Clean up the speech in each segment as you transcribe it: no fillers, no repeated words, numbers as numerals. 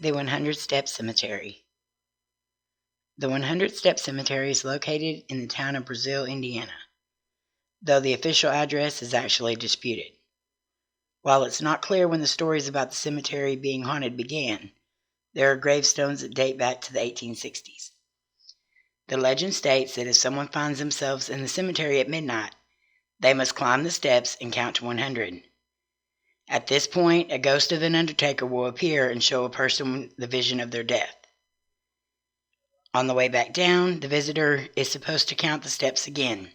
The 100 Step Cemetery. The 100 Step Cemetery is located in the town of Brazil, Indiana, though the official address is actually disputed. While it's not clear when the stories about the cemetery being haunted began, there are gravestones that date back to the 1860s. The legend states that if someone finds themselves in the cemetery at midnight, they must climb the steps and count to 100. At this point, a ghost of an undertaker will appear and show a person the vision of their death. On the way back down, the visitor is supposed to count the steps again.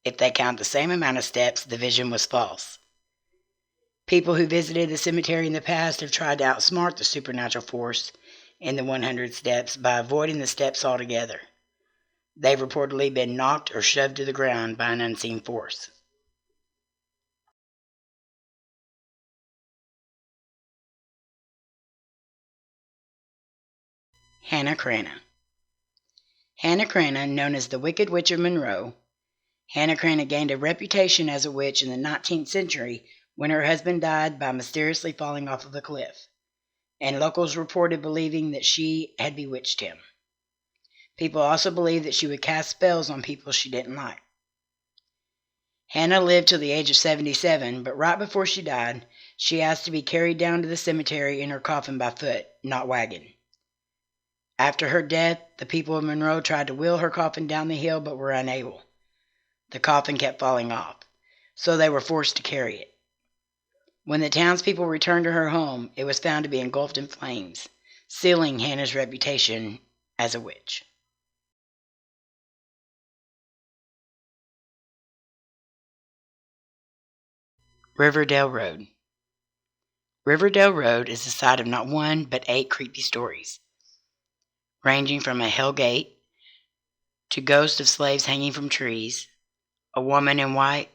If they count the same amount of steps, the vision was false. People who visited the cemetery in the past have tried to outsmart the supernatural force in the 100 steps by avoiding the steps altogether. They've reportedly been knocked or shoved to the ground by an unseen force. Hannah Cranna. Hannah Cranna, known as the Wicked Witch of Monroe. Hannah Cranna gained a reputation as a witch in the 19th century when her husband died by mysteriously falling off of a cliff, and locals reported believing that she had bewitched him. People also believed that she would cast spells on people she didn't like. Hannah lived till the age of 77, but right before she died, she asked to be carried down to the cemetery in her coffin by foot, not wagon. After her death, the people of Monroe tried to wheel her coffin down the hill but were unable. The coffin kept falling off, so they were forced to carry it. When the townspeople returned to her home, it was found to be engulfed in flames, sealing Hannah's reputation as a witch. Riverdale Road. Riverdale Road is the site of not one but 8 creepy stories, ranging from a hell gate to ghosts of slaves hanging from trees, a woman in white.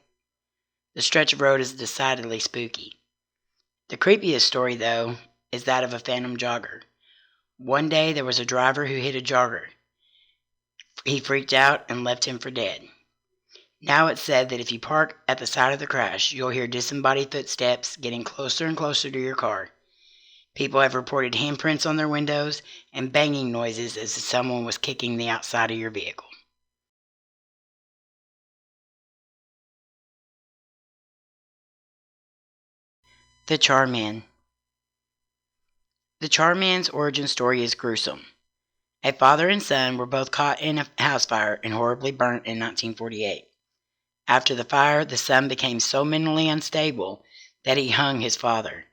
The stretch of road is decidedly spooky. The creepiest story, though, is that of a phantom jogger. One day there was a driver who hit a jogger. He freaked out and left him for dead. Now it's said that if you park at the site of the crash, you'll hear disembodied footsteps getting closer and closer to your car. People have reported handprints on their windows and banging noises as if someone was kicking the outside of your vehicle. The Charman. The Charman's origin story is gruesome. A father and son were both caught in a house fire and horribly burnt in 1948. After the fire, the son became so mentally unstable that he hung his father.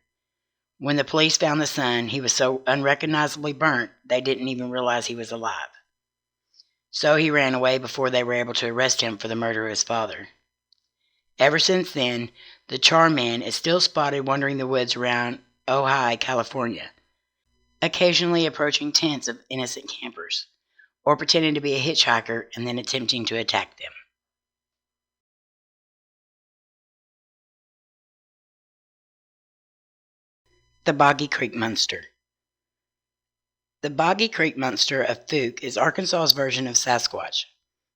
When the police found the son, he was so unrecognizably burnt they didn't even realize he was alive. So he ran away before they were able to arrest him for the murder of his father. Ever since then, the Charman is still spotted wandering the woods around Ojai, California, occasionally approaching tents of innocent campers, or pretending to be a hitchhiker and then attempting to attack them. The Boggy Creek Monster. The Boggy Creek Monster of Spook is Arkansas's version of Sasquatch.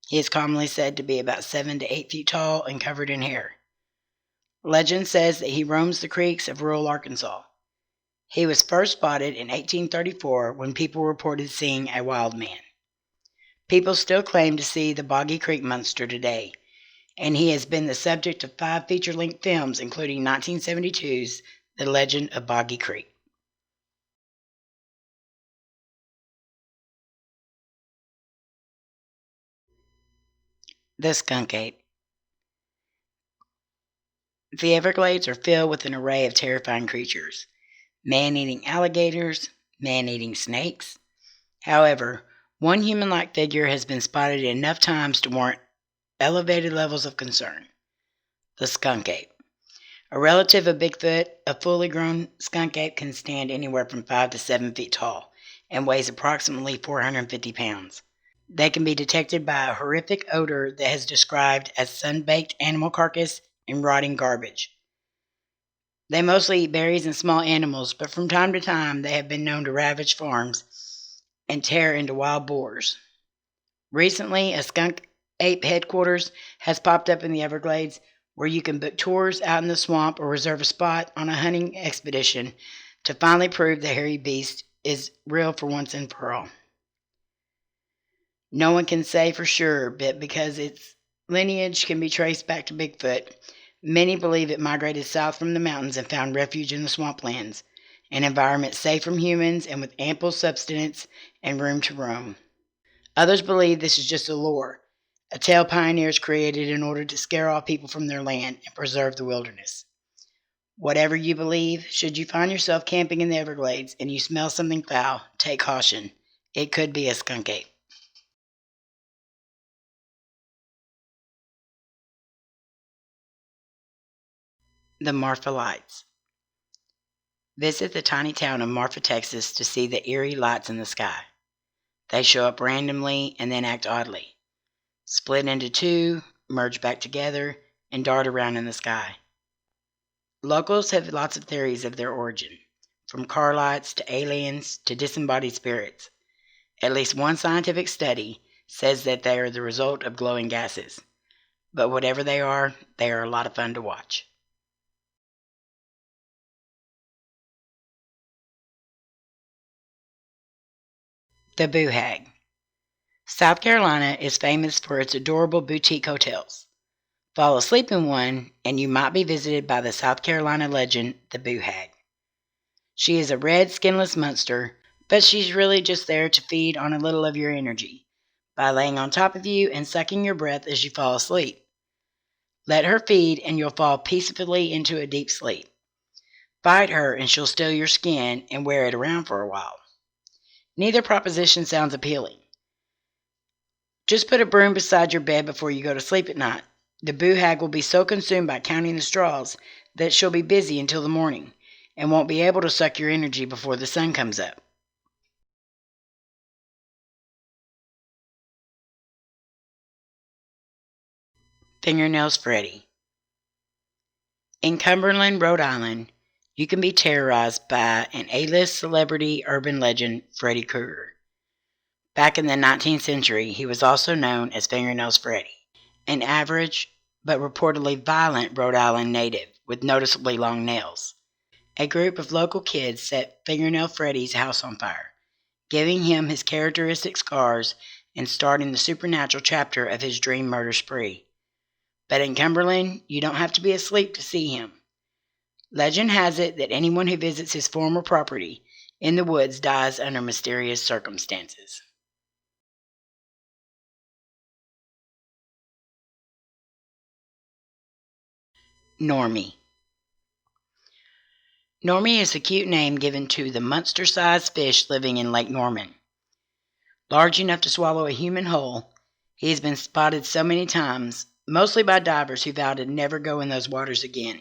He is commonly said to be about 7 to 8 feet tall and covered in hair. Legend says that he roams the creeks of rural Arkansas. He was first spotted in 1834 when people reported seeing a wild man. People still claim to see the Boggy Creek Monster today, and he has been the subject of 5 feature-length films, including 1972's The Legend of Boggy Creek. The Skunk Ape. The Everglades are filled with an array of terrifying creatures. Man-eating alligators, man-eating snakes. However, one human-like figure has been spotted enough times to warrant elevated levels of concern. The Skunk Ape. A relative of Bigfoot, a fully grown skunk ape can stand anywhere from 5 to 7 feet tall and weighs approximately 450 pounds. They can be detected by a horrific odor that is described as sun-baked animal carcass and rotting garbage. They mostly eat berries and small animals, but from time to time they have been known to ravage farms and tear into wild boars. Recently, a skunk ape headquarters has popped up in the Everglades, where you can book tours out in the swamp or reserve a spot on a hunting expedition to finally prove the hairy beast is real for once and for all. No one can say for sure, but because its lineage can be traced back to Bigfoot, many believe it migrated south from the mountains and found refuge in the swamplands, an environment safe from humans and with ample subsistence and room to roam. Others believe this is just a lore, a tale pioneers created in order to scare off people from their land and preserve the wilderness. Whatever you believe, should you find yourself camping in the Everglades and you smell something foul, take caution. It could be a skunk ape. The Marfa Lights. Visit the tiny town of Marfa, Texas to see the eerie lights in the sky. They show up randomly and then act oddly. Split into two, merge back together, and dart around in the sky. Locals have lots of theories of their origin, from car lights to aliens to disembodied spirits. At least one scientific study says that they are the result of glowing gases. But whatever they are a lot of fun to watch. The Boo Hag. South Carolina is famous for its adorable boutique hotels. Fall asleep in one, and you might be visited by the South Carolina legend, the Boo Hag. She is a red, skinless monster, but she's really just there to feed on a little of your energy, by laying on top of you and sucking your breath as you fall asleep. Let her feed, and you'll fall peacefully into a deep sleep. Fight her, and she'll steal your skin and wear it around for a while. Neither proposition sounds appealing. Just put a broom beside your bed before you go to sleep at night. The Boo Hag will be so consumed by counting the straws that she'll be busy until the morning and won't be able to suck your energy before the sun comes up. Fingernail Freddy. In Cumberland, Rhode Island, you can be terrorized by an A-list celebrity urban legend, Freddy Krueger. Back in the 19th century, he was also known as Fingernail Freddy, an average but reportedly violent Rhode Island native with noticeably long nails. A group of local kids set Fingernail Freddy's house on fire, giving him his characteristic scars and starting the supernatural chapter of his dream murder spree. But in Cumberland, you don't have to be asleep to see him. Legend has it that anyone who visits his former property in the woods dies under mysterious circumstances. Normie. Normie is a cute name given to the monster-sized fish living in Lake Norman. Large enough to swallow a human whole, he has been spotted so many times, mostly by divers who vow to never go in those waters again.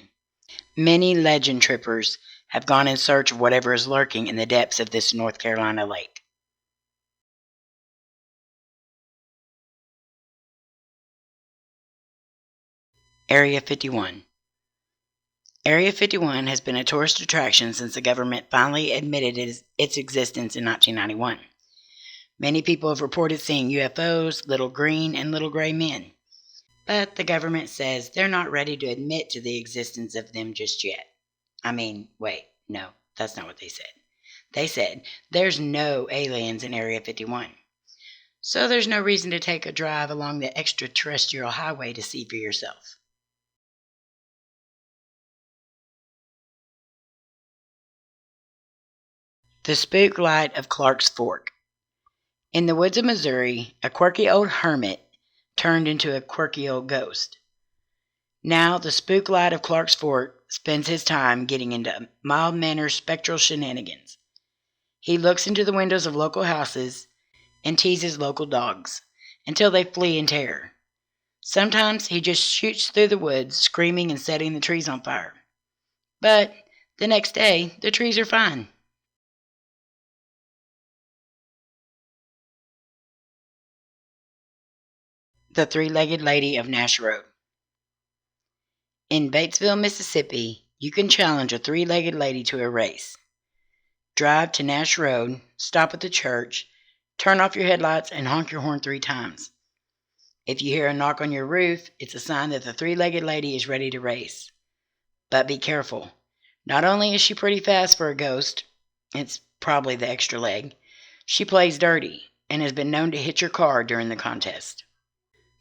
Many legend trippers have gone in search of whatever is lurking in the depths of this North Carolina lake. Area 51. Area 51 has been a tourist attraction since the government finally admitted its existence in 1991. Many people have reported seeing UFOs, little green and little gray men. But the government says they're not ready to admit to the existence of them just yet. Wait, no, that's not what they said. They said there's no aliens in Area 51. So there's no reason to take a drive along the extraterrestrial highway to see for yourself. The Spook Light of Clark's Fork. In the woods of Missouri, a quirky old hermit turned into a quirky old ghost. Now, the Spook Light of Clark's Fork spends his time getting into mild-mannered spectral shenanigans. He looks into the windows of local houses and teases local dogs until they flee in terror. Sometimes he just shoots through the woods, screaming and setting the trees on fire. But the next day, the trees are fine. The Three-Legged Lady of Natchez Road. In Batesville, Mississippi, you can challenge a three-legged lady to a race. Drive to Natchez Road, stop at the church, turn off your headlights, and honk your horn 3 times. If you hear a knock on your roof, it's a sign that the three-legged lady is ready to race. But be careful. Not only is she pretty fast for a ghost, It's probably the extra leg. She plays dirty and has been known to hit your car during the contest.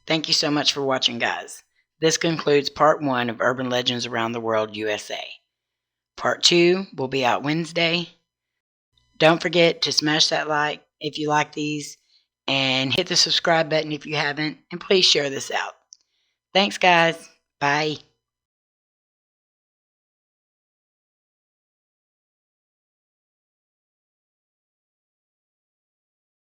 Thank you so much for watching, guys. This concludes part 1 of Urban Legends Around the World, USA. Part 2 will be out Wednesday. Don't forget to smash that like if you like these, and hit the subscribe button if you haven't, and please share this out. Thanks, guys. Bye.